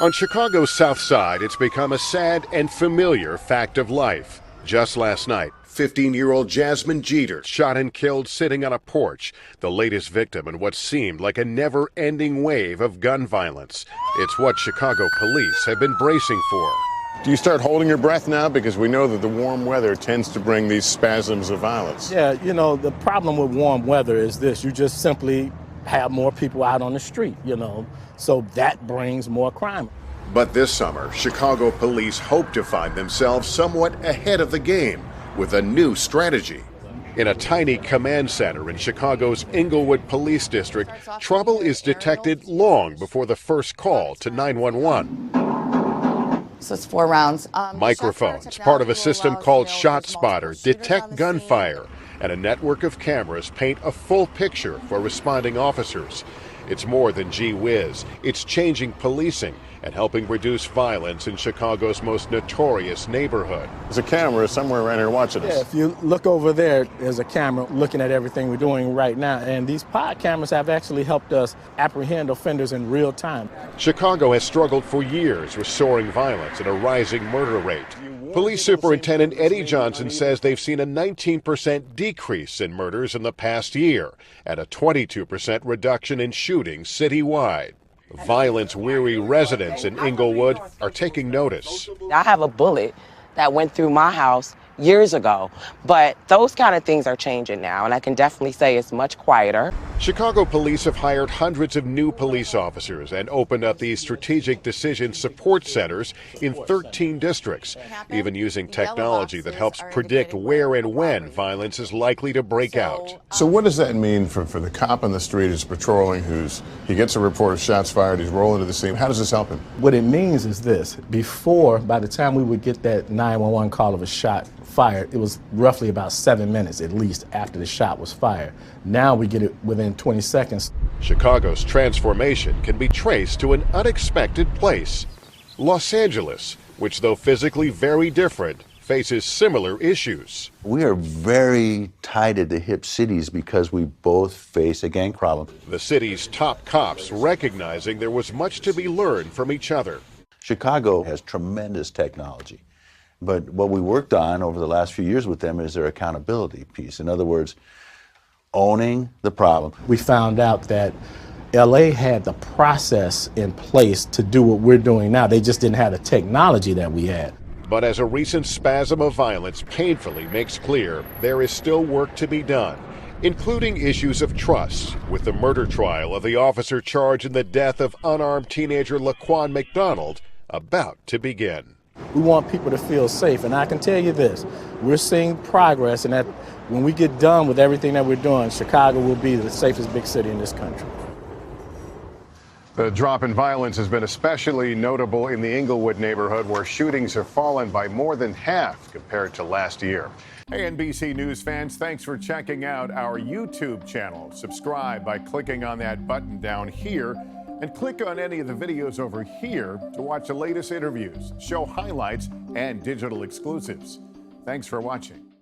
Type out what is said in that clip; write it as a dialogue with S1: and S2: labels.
S1: On Chicago's South Side, it's become a sad and familiar fact of life. Just last night, 15-year-old Jasmine Jeter shot and killed sitting on a porch, the latest victim in what seemed like a never-ending wave of gun violence. It's what Chicago police have been bracing for.
S2: Do you start holding your breath now? Because we know that the warm weather tends to bring these spasms of violence.
S3: Yeah, you know, the problem with warm weather is this. You just simply have more people out on the street, so that brings more crime.
S1: But this summer, Chicago police hope to find themselves somewhat ahead of the game with a new strategy. In a tiny command center in Chicago's Inglewood Police District, trouble is detected long before the first call to 911.
S4: So it's 4 rounds.
S1: Microphones, part of a system called ShotSpotter, detect gunfire, and a network of cameras paint a full picture for responding officers. It's more than gee whiz. It's changing policing and helping reduce violence in Chicago's most notorious neighborhood.
S2: There's a camera somewhere around here watching us.
S3: Yeah, if you look over there, there's a camera looking at everything we're doing right now. And these pod cameras have actually helped us apprehend offenders in real time.
S1: Chicago has struggled for years with soaring violence and a rising murder rate. Police Superintendent Eddie Johnson says they've seen a 19% decrease in murders in the past year and a 22% reduction in shootings citywide. Violence-weary residents in Inglewood are taking notice.
S5: I have a bullet that went through my house years ago, but those kind of things are changing now, and I can definitely say it's much quieter.
S1: Chicago police have hired hundreds of new police officers and opened up these strategic decision support centers in 13 districts, even using technology that helps predict where and when violence is likely to break out.
S2: So what does that mean for the cop on the street who's patrolling, he gets a report of shots fired, he's rolling to the scene? How does this help him?
S3: What it means is this. By the time we would get that 911 call of a shot fired, it was roughly about 7 minutes at least after the shot was fired. Now we get it within 20 seconds.
S1: Chicago's transformation can be traced to an unexpected place. Los Angeles, which though physically very different, faces similar issues.
S6: We are very tied at the hip cities because we both face a gang problem.
S1: The city's top cops recognizing there was much to be learned from each other.
S6: Chicago has tremendous technology. But what we worked on over the last few years with them is their accountability piece. In other words, owning the problem.
S3: We found out that LA had the process in place to do what we're doing now. They just didn't have the technology that we had.
S1: But as a recent spasm of violence painfully makes clear, there is still work to be done, including issues of trust, with the murder trial of the officer charged in the death of unarmed teenager Laquan McDonald about to begin.
S3: We want people to feel safe, and I can tell you this, we're seeing progress, and that when we get done with everything that we're doing, Chicago will be the safest big city in this country.
S2: The drop in violence has been especially notable in the Inglewood neighborhood, where shootings have fallen by more than half compared to last year. Hey, NBC News fans, thanks for checking out our YouTube channel. Subscribe by clicking on that button down here, and click on any of the videos over here to watch the latest interviews, show highlights, and digital exclusives. Thanks for watching.